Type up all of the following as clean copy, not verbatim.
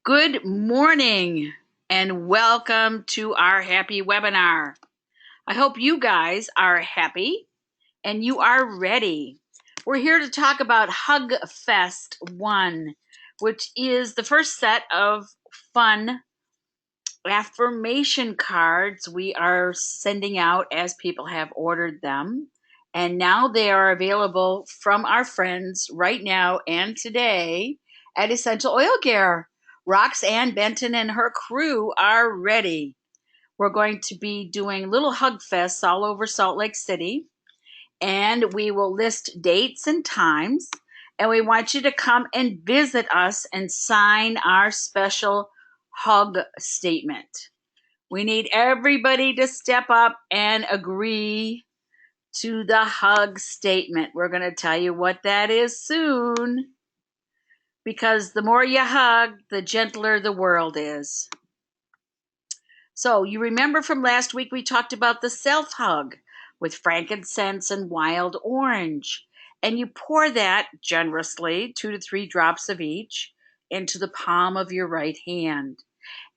Good morning and welcome to our happy webinar. I hope you guys are happy and you are ready. We're here to talk about Hug Fest 1, which is the first set of fun affirmation cards we are sending out as people have ordered them. And now they are available from our friends right now and today at Essential Oil Care. Roxanne Benton and her crew are ready. We're going to be doing little hug fests all over Salt Lake City, and we will list dates and times. And we want you to come and visit us and sign our special hug statement. We need everybody to step up and agree to the hug statement. We're going to tell you what that is soon, because the more you hug, the gentler the world is. So you remember from last week we talked about the self-hug with frankincense and wild orange. And you pour that generously, 2 to 3 drops of each, into the palm of your right hand.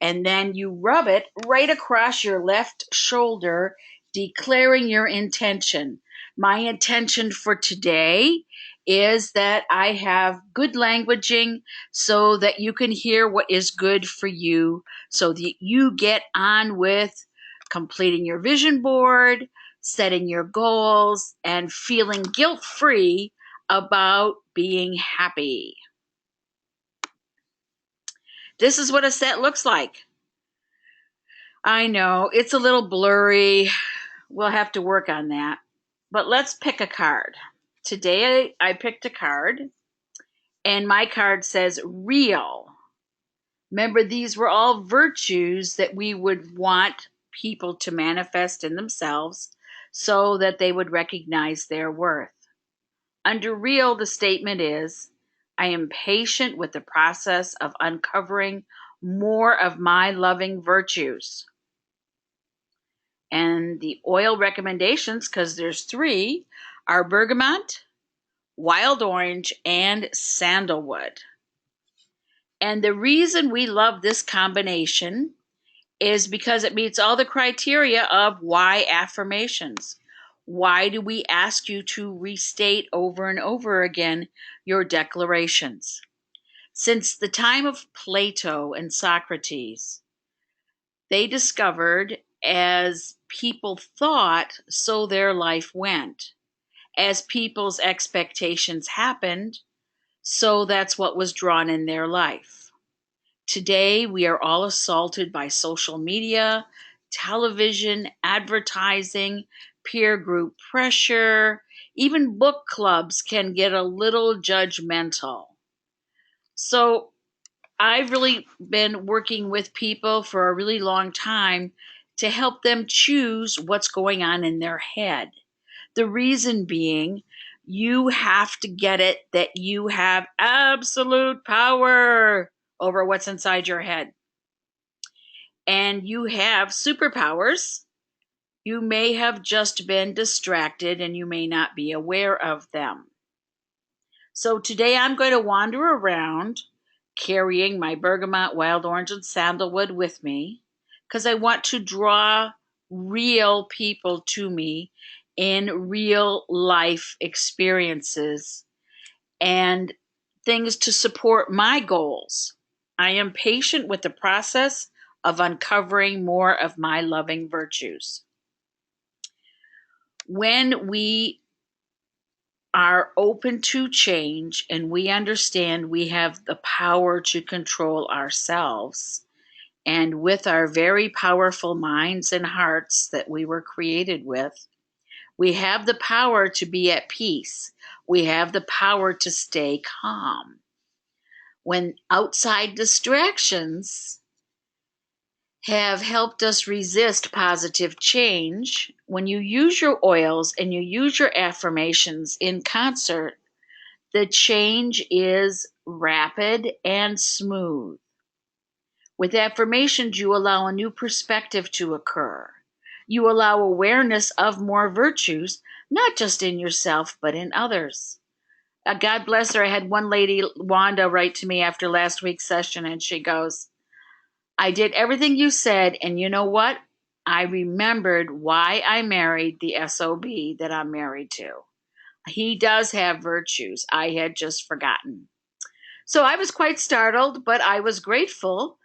And then you rub it right across your left shoulder, declaring your intention. My intention for today is that I have good languaging so that you can hear what is good for you, so that you get on with completing your vision board, setting your goals, and feeling guilt-free about being happy. This is what a set looks like. I know, it's a little blurry. We'll have to work on that. But let's pick a card. Today I picked a card, and my card says real. Remember, these were all virtues that we would want people to manifest in themselves so that they would recognize their worth. Under real, the statement is, I am patient with the process of uncovering more of my loving virtues. And the oil recommendations, because there's 3, are bergamot, wild orange, and sandalwood. And the reason we love this combination is because it meets all the criteria of why affirmations. Why do we ask you to restate over and over again your declarations? Since the time of Plato and Socrates, they discovered as people thought, so their life went. As people's expectations happened, so that's what was drawn in their life. Today, we are all assaulted by social media, television, advertising, peer group pressure. Even book clubs can get a little judgmental. So I've really been working with people for a really long time to help them choose what's going on in their head. The reason being, you have to get it that you have absolute power over what's inside your head. And you have superpowers. You may have just been distracted and you may not be aware of them. So today I'm going to wander around carrying my bergamot, wild orange, and sandalwood with me because I want to draw real people to me in real life experiences and things to support my goals. I am patient with the process of uncovering more of my loving virtues. When we are open to change and we understand we have the power to control ourselves, and with our very powerful minds and hearts that we were created with, we have the power to be at peace. We have the power to stay calm. When outside distractions have helped us resist positive change, when you use your oils and you use your affirmations in concert, the change is rapid and smooth. With affirmations, you allow a new perspective to occur. You allow awareness of more virtues, not just in yourself, but in others. God bless her. I had one lady, Wanda, write to me after last week's session, and she goes, I did everything you said, and you know what? I remembered why I married the SOB that I'm married to. He does have virtues. I had just forgotten. So I was quite startled, but I was grateful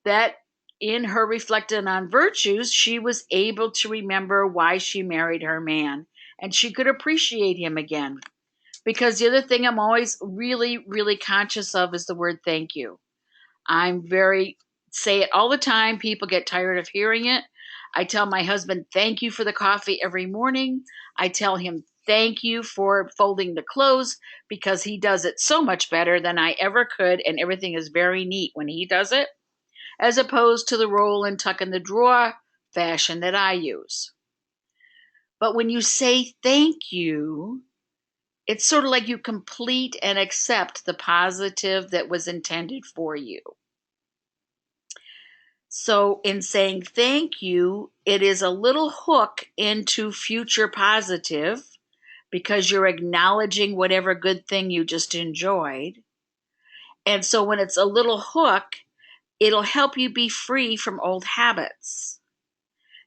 that in her reflecting on virtues, she was able to remember why she married her man, and she could appreciate him again. Because the other thing I'm always really, really conscious of is the word thank you. Say it all the time. People get tired of hearing it. I tell my husband, thank you for the coffee every morning. I tell him, thank you for folding the clothes because he does it so much better than I ever could. And everything is very neat when he does it, as opposed to the roll and tuck in the drawer fashion that I use. But when you say thank you, it's sort of like you complete and accept the positive that was intended for you. So in saying thank you, it is a little hook into future positive because you're acknowledging whatever good thing you just enjoyed. And so when it's a little hook, it'll help you be free from old habits.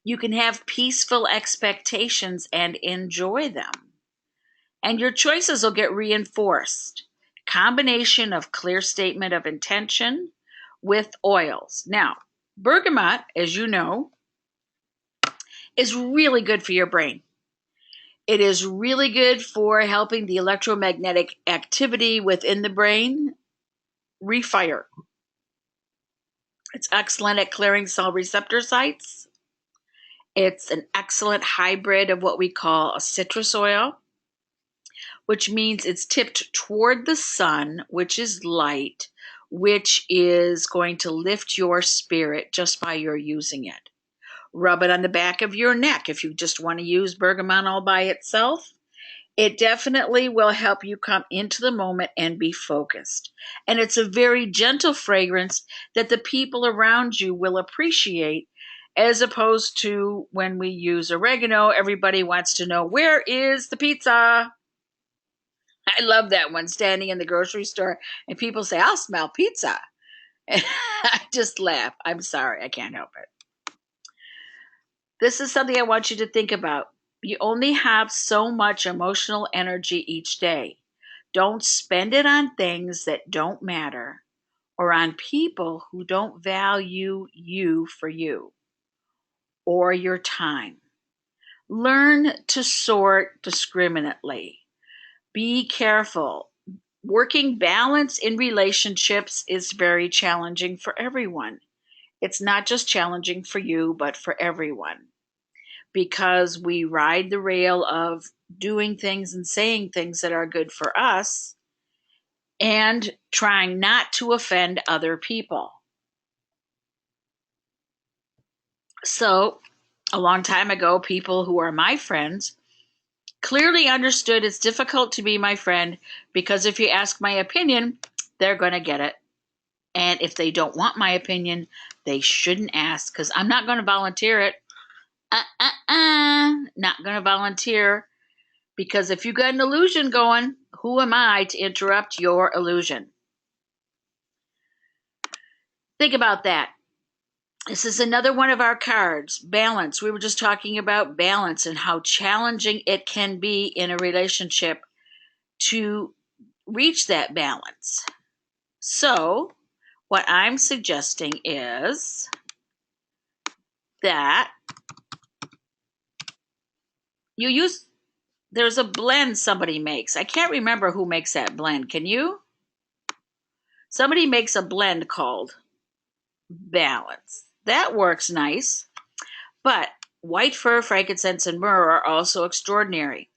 You can have peaceful expectations and enjoy them. And your choices will get reinforced. Combination of clear statement of intention with oils. Now, bergamot, as you know, is really good for your brain. It is really good for helping the electromagnetic activity within the brain refire. It's excellent at clearing cell receptor sites. It's an excellent hybrid of what we call a citrus oil, which means it's tipped toward the sun, which is light, which is going to lift your spirit just by your using it. Rub it on the back of your neck if you just want to use bergamot all by itself. It definitely will help you come into the moment and be focused. And it's a very gentle fragrance that the people around you will appreciate, as opposed to when we use oregano, everybody wants to know, where is the pizza? I love that one, standing in the grocery store and people say, I'll smell pizza. And I just laugh. I'm sorry, I can't help it. This is something I want you to think about. You only have so much emotional energy each day. Don't spend it on things that don't matter or on people who don't value you for you or your time. Learn to sort discriminately. Be careful. Working balance in relationships is very challenging for everyone. It's not just challenging for you, but for everyone, because we ride the rail of doing things and saying things that are good for us and trying not to offend other people. So, a long time ago, people who are my friends clearly understood it's difficult to be my friend because if you ask my opinion, they're going to get it. And if they don't want my opinion, they shouldn't ask because I'm not going to volunteer it. Not going to volunteer, because if you got an illusion going, who am I to interrupt your illusion? Think about that. This is another one of our cards, balance. We were just talking about balance and how challenging it can be in a relationship to reach that balance. So, what I'm suggesting is that there's a blend somebody makes. I can't remember who makes that blend. Can you? Somebody makes a blend called balance. That works nice. But white fir, frankincense, and myrrh are also extraordinary.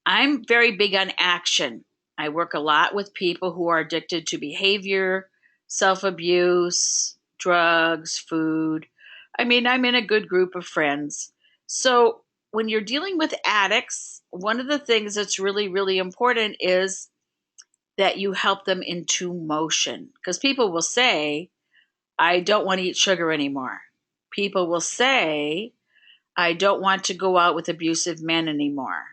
I'm very big on action. I work a lot with people who are addicted to behavior, self-abuse, drugs, food. I'm in a good group of friends. So when you're dealing with addicts, one of the things that's really, really important is that you help them into motion. Because people will say, I don't want to eat sugar anymore. People will say, I don't want to go out with abusive men anymore.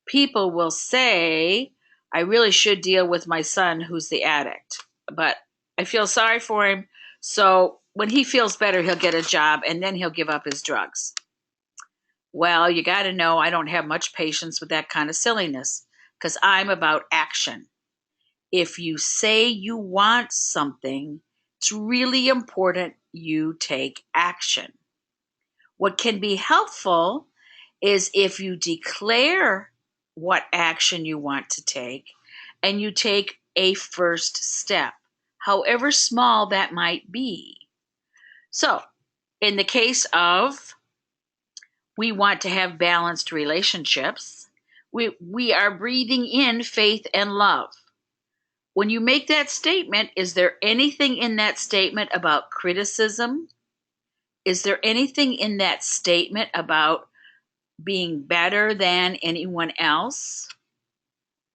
People will say, I really should deal with my son who's the addict, but I feel sorry for him. So when he feels better, he'll get a job and then he'll give up his drugs. Well, you got to know I don't have much patience with that kind of silliness because I'm about action. If you say you want something, it's really important you take action. What can be helpful is if you declare what action you want to take and you take a first step, however small that might be. So, in the case of we want to have balanced relationships, we are breathing in faith and love. When you make that statement, is there anything in that statement about criticism? Is there anything in that statement about being better than anyone else?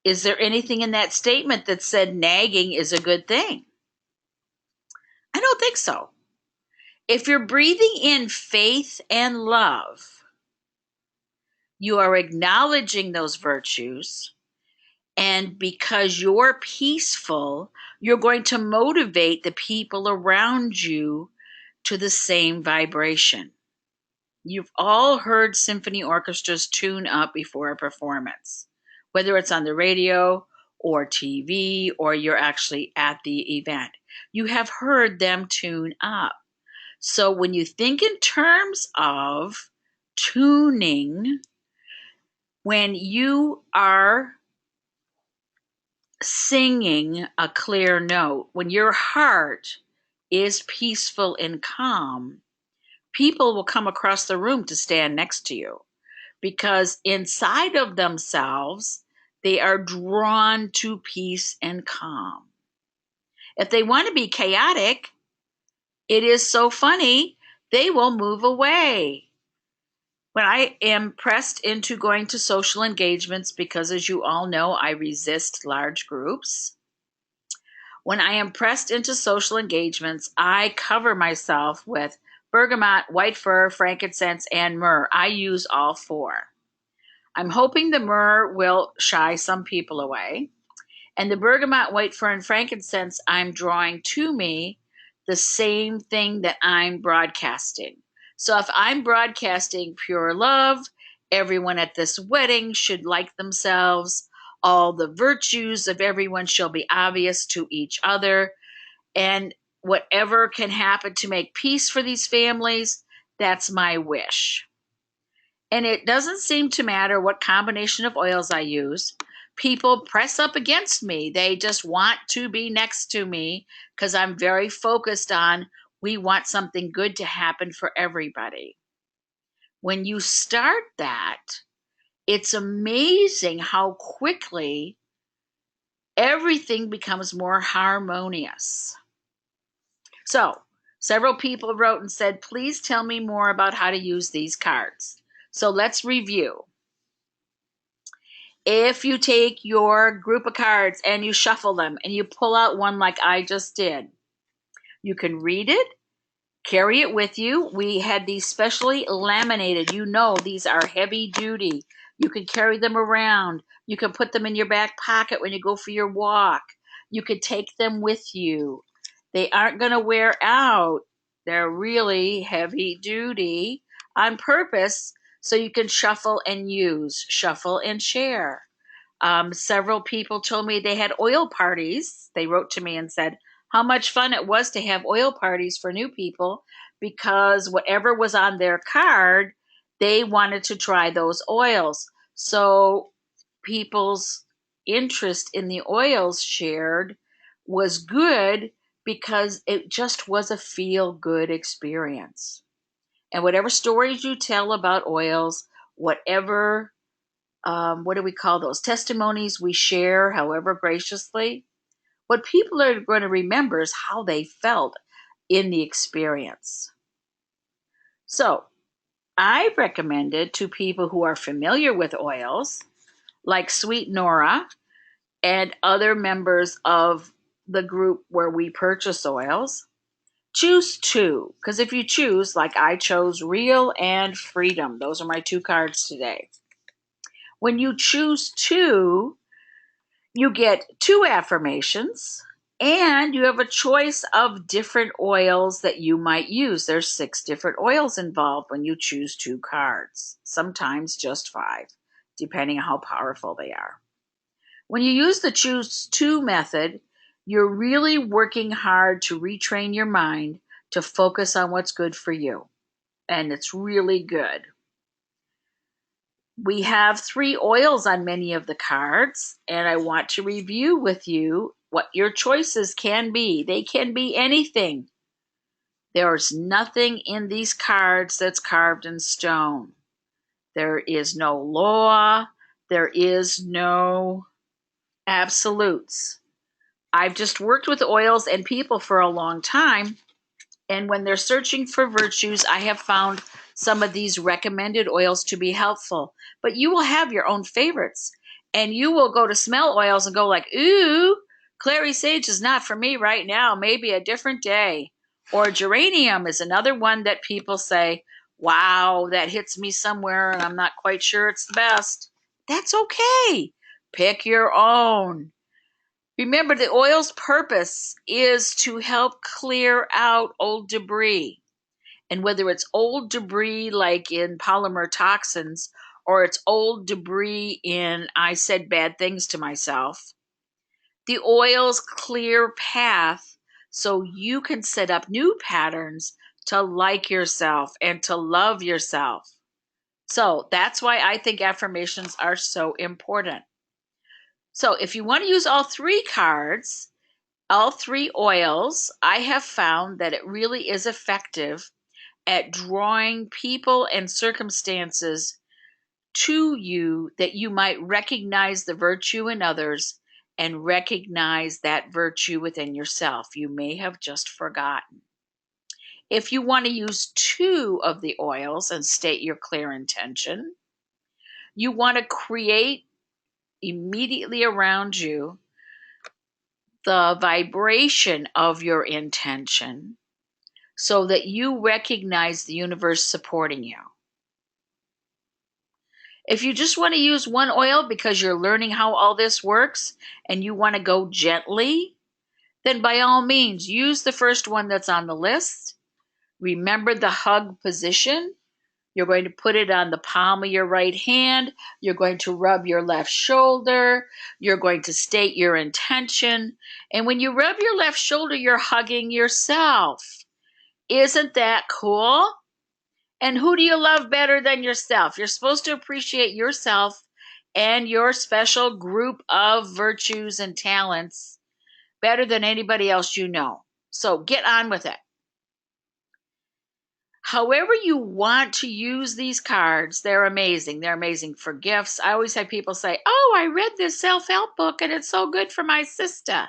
Is there anything in that statement that said nagging is a good thing? I don't think so. If you're breathing in faith and love, you are acknowledging those virtues. And because you're peaceful, you're going to motivate the people around you to the same vibration. You've all heard symphony orchestras tune up before a performance, whether it's on the radio or TV or you're actually at the event. You have heard them tune up. So when you think in terms of tuning, when you are singing a clear note, when your heart is peaceful and calm, people will come across the room to stand next to you because inside of themselves, they are drawn to peace and calm. If they want to be chaotic, it is so funny, they will move away. When I am pressed into going to social engagements, because as you all know, I resist large groups. When I am pressed into social engagements, I cover myself with bergamot, white fir, frankincense, and myrrh. I use all four. I'm hoping the myrrh will shy some people away. And the bergamot, white fir, and frankincense, I'm drawing to me the same thing that I'm broadcasting. So if I'm broadcasting pure love, everyone at this wedding should like themselves. All the virtues of everyone shall be obvious to each other. And whatever can happen to make peace for these families, that's my wish. And it doesn't seem to matter what combination of oils I use. People press up against me. They just want to be next to me because I'm very focused on we want something good to happen for everybody. When you start that, it's amazing how quickly everything becomes more harmonious. So, several people wrote and said, please tell me more about how to use these cards. So let's review. If you take your group of cards and you shuffle them and you pull out one like I just did, you can read it, carry it with you. We had these specially laminated. You know, these are heavy duty. You can carry them around. You can put them in your back pocket when you go for your walk. You could take them with you. They aren't going to wear out. They're really heavy duty on purpose so you can shuffle and use, shuffle and share. Several people told me they had oil parties. They wrote to me and said how much fun it was to have oil parties for new people because whatever was on their card, they wanted to try those oils. So people's interest in the oils shared was good because it just was a feel-good experience. And whatever stories you tell about oils, whatever what do we call those testimonies we share, however graciously, what people are going to remember is how they felt in the experience. So I recommended to people who are familiar with oils, like Sweet Nora and other members of the group where we purchase oils, choose two. Because if you choose, like I chose Real and Freedom, those are my two cards today. When you choose two, You get 2 affirmations, and you have a choice of different oils that you might use. There's 6 different oils involved when you choose 2 cards, sometimes just 5, depending on how powerful they are. When you use the choose 2 method, you're really working hard to retrain your mind to focus on what's good for you. And it's really good. We have 3 oils on many of the cards, and I want to review with you what your choices can be. They can be anything. There's nothing in these cards that's carved in stone. There is no law. There is no absolutes. I've just worked with oils and people for a long time, and when they're searching for virtues, I have found some of these recommended oils to be helpful. But you will have your own favorites, and you will go to smell oils and go like, ooh, clary sage is not for me right now, maybe a different day. Or geranium is another one that people say, wow, that hits me somewhere and I'm not quite sure it's the best. That's okay. Pick your own. Remember, the oil's purpose is to help clear out old debris. And whether it's old debris like in polymer toxins or it's old debris in I said bad things to myself, the oils clear path so you can set up new patterns to like yourself and to love yourself. So that's why I think affirmations are so important. So if you want to use all 3 cards, all 3 oils, I have found that it really is effective at drawing people and circumstances to you that you might recognize the virtue in others and recognize that virtue within yourself. You may have just forgotten. If you want to use 2 of the oils and state your clear intention, you want to create immediately around you the vibration of your intention so that you recognize the universe supporting you. If you just want to use one oil because you're learning how all this works and you want to go gently, then by all means, use the first one that's on the list. Remember the hug position. You're going to put it on the palm of your right hand. You're going to rub your left shoulder. You're going to state your intention. And when you rub your left shoulder, you're hugging yourself. Isn't that cool? And who do you love better than yourself? You're supposed to appreciate yourself and your special group of virtues and talents better than anybody else you know. So get on with it. However you want to use these cards, they're amazing. They're amazing for gifts. I always have people say, oh, I read this self-help book and it's so good for my sister.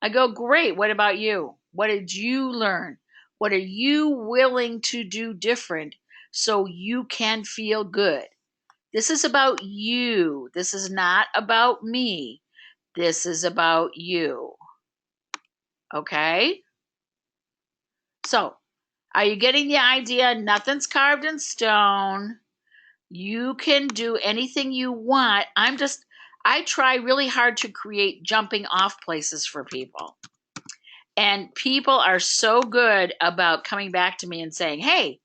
I go, great. What about you? What did you learn? What are you willing to do different so you can feel good? This is about you. This is not about me. This is about you. Okay? So, are you getting the idea? Nothing's carved in stone. You can do anything you want. I try really hard to create jumping off places for people. And people are so good about coming back to me and saying, hey,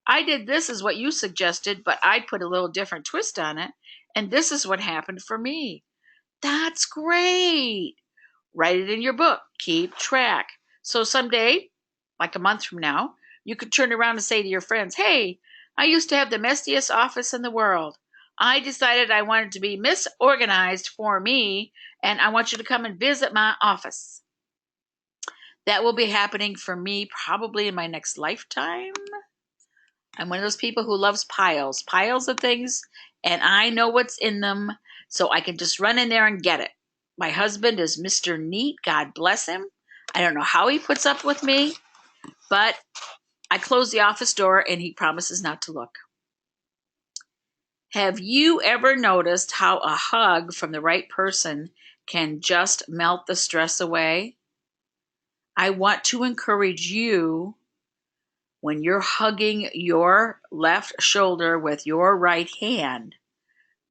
I did this is what you suggested, but I put a little different twist on it. And this is what happened for me. That's great. Write it in your book. Keep track. So someday, like a month from now, you could turn around and say to your friends, hey, I used to have the messiest office in the world. I decided I wanted to be misorganized for me, and I want you to come and visit my office. That will be happening for me probably in my next lifetime. I'm one of those people who loves piles of things, and I know what's in them, so I can just run in there and get it. My husband is Mr. Neat, God bless him. I don't know how he puts up with me, but I close the office door and he promises not to look. Have you ever noticed how a hug from the right person can just melt the stress away? I want to encourage you, when you're hugging your left shoulder with your right hand,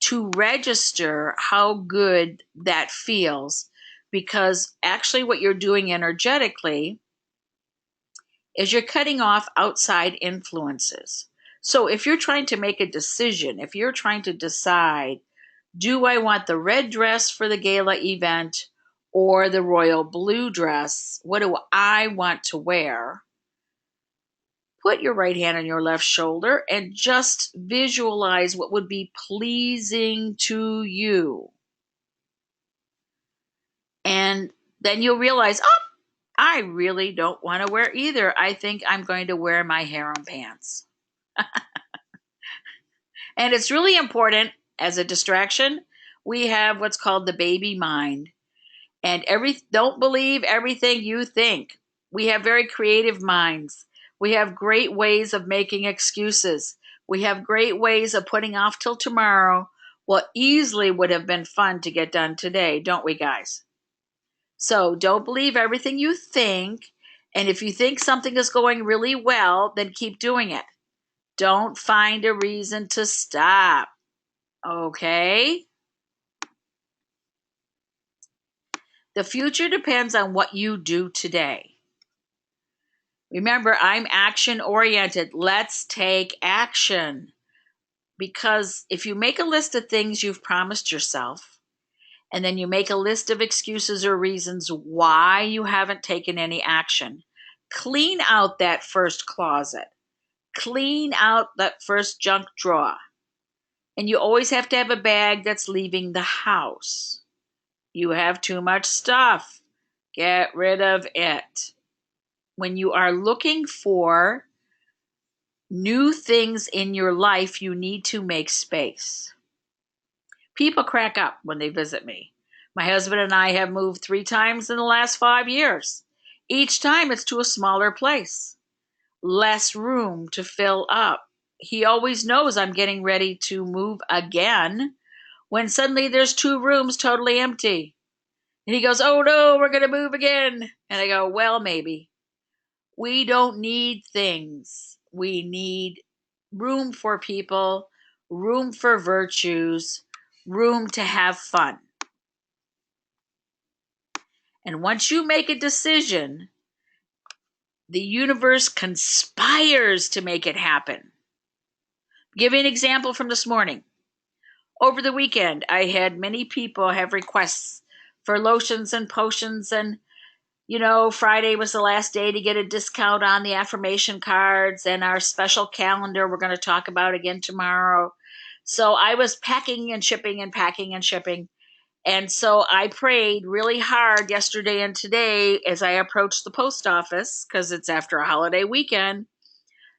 to register how good that feels, because actually what you're doing energetically is you're cutting off outside influences. So if you're trying to make a decision, if you're trying to decide, do I want the red dress for the gala event or the royal blue dress? What do I want to wear? Put your right hand on your left shoulder and just visualize what would be pleasing to you. And then you'll realize, oh, I really don't want to wear either. I think I'm going to wear my harem pants. And it's really important as a distraction. We have what's called the baby mind. And don't believe everything you think. We have very creative minds. We have great ways of making excuses. We have great ways of putting off till tomorrow what easily would have been fun to get done today, don't we, guys? So don't believe everything you think. And if you think something is going really well, then keep doing it. Don't find a reason to stop. Okay? The future depends on what you do today. Remember, I'm action oriented. Let's take action. Because if you make a list of things you've promised yourself, and then you make a list of excuses or reasons why you haven't taken any action, clean out that first closet. Clean out that first junk drawer. And you always have to have a bag that's leaving the house. You have too much stuff. Get rid of it. When you are looking for new things in your life, you need to make space. People crack up when they visit me. My husband and I have moved 3 times in the last 5 years. Each time it's to a smaller place. Less room to fill up. He always knows I'm getting ready to move again when suddenly there's 2 rooms totally empty. And he goes, oh no, we're going to move again. And I go, well, maybe. We don't need things. We need room for people, room for virtues, room to have fun. And once you make a decision, the universe conspires to make it happen. Give you an example from this morning. Over the weekend, I had many people have requests for lotions and potions, and Friday was the last day to get a discount on the affirmation cards and our special calendar we're going to talk about again tomorrow. So I was packing and shipping and packing and shipping. And so I prayed really hard yesterday and today as I approached the post office, because it's after a holiday weekend.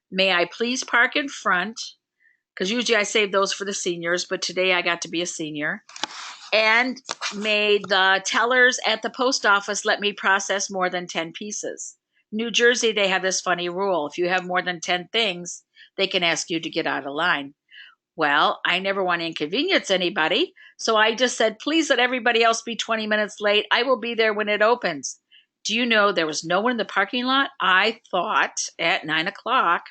May I please park in front? Because usually I save those for the seniors, but today I got to be a senior. And made the tellers at the post office let me process more than 10 pieces. New Jersey, they have this funny rule. If you have more than 10 things, they can ask you to get out of line. Well, I never want to inconvenience anybody, so I just said, please let everybody else be 20 minutes late. I will be there when it opens. Do you know there was no one in the parking lot? I thought at 9 o'clock,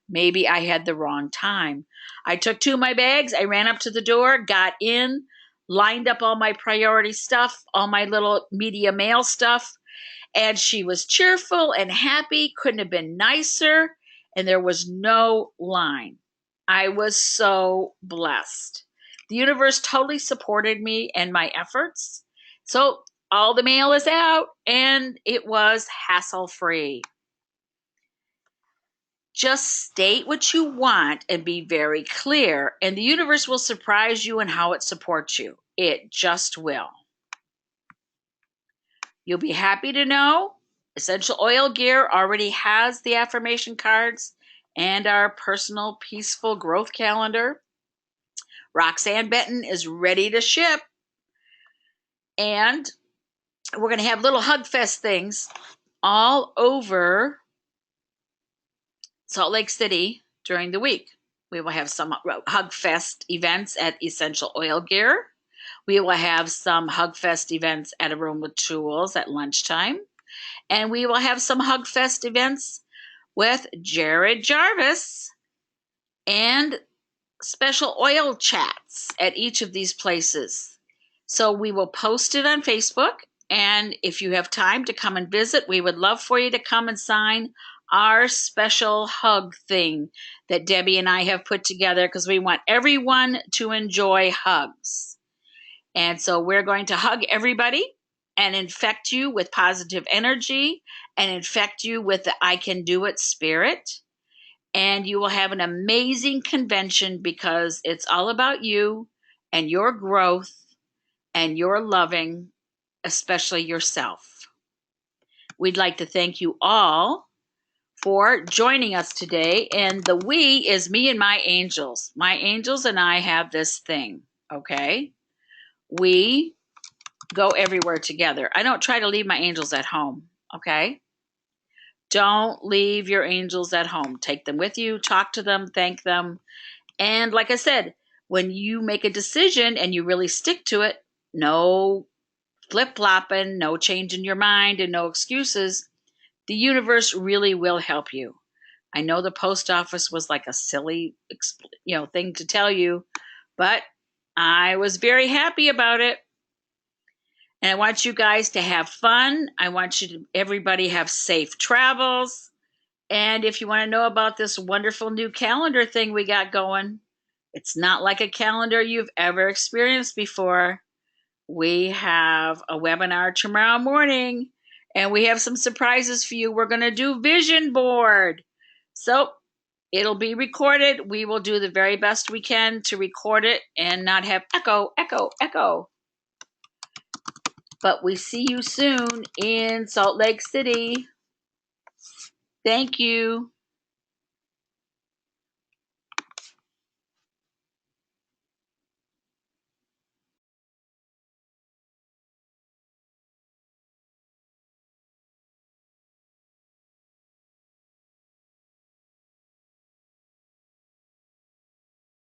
maybe I had the wrong time. I took 2 of my bags. I ran up to the door, got in, lined up all my priority stuff, all my little media mail stuff, and she was cheerful and happy, couldn't have been nicer, and there was no line. I was so blessed. The universe totally supported me and my efforts. So all the mail is out, and it was hassle-free. Just state what you want and be very clear, and the universe will surprise you in how it supports you. It just will. You'll be happy to know Essential Oil Gear already has the affirmation cards and our personal peaceful growth calendar. Roxanne Benton is ready to ship. And we're going to have little Hug Fest things all over Salt Lake City during the week. We will have some Hug Fest events at Essential Oil Gear. We will have some Hug Fest events at A Room with Tools at lunchtime. And we will have some Hug Fest events with Jared Jarvis and special oil chats at each of these places. So we will post it on Facebook. And if you have time to come and visit, we would love for you to come and sign our special hug thing that Debbie and I have put together because we want everyone to enjoy hugs. And so we're going to hug everybody and infect you with positive energy and infect you with the I can do it spirit. And you will have an amazing convention because it's all about you and your growth and your loving, especially yourself. We'd like to thank you all for joining us today. And the we is me and my angels. My angels and I have this thing, okay? We go everywhere together. I don't try to leave my angels at home, okay? Don't leave your angels at home. Take them with you, talk to them, thank them. And like I said, when you make a decision and you really stick to it, no flip-flopping, no changing your mind and no excuses, the universe really will help you. I know the post office was like a silly, thing to tell you, but I was very happy about it. And I want you guys to have fun. I want everybody have safe travels. And if you want to know about this wonderful new calendar thing we got going, it's not like a calendar you've ever experienced before. We have a webinar tomorrow morning, and we have some surprises for you. We're going to do vision board. So it'll be recorded. We will do the very best we can to record it and not have echo, echo, echo. But we see you soon in Salt Lake City. Thank you.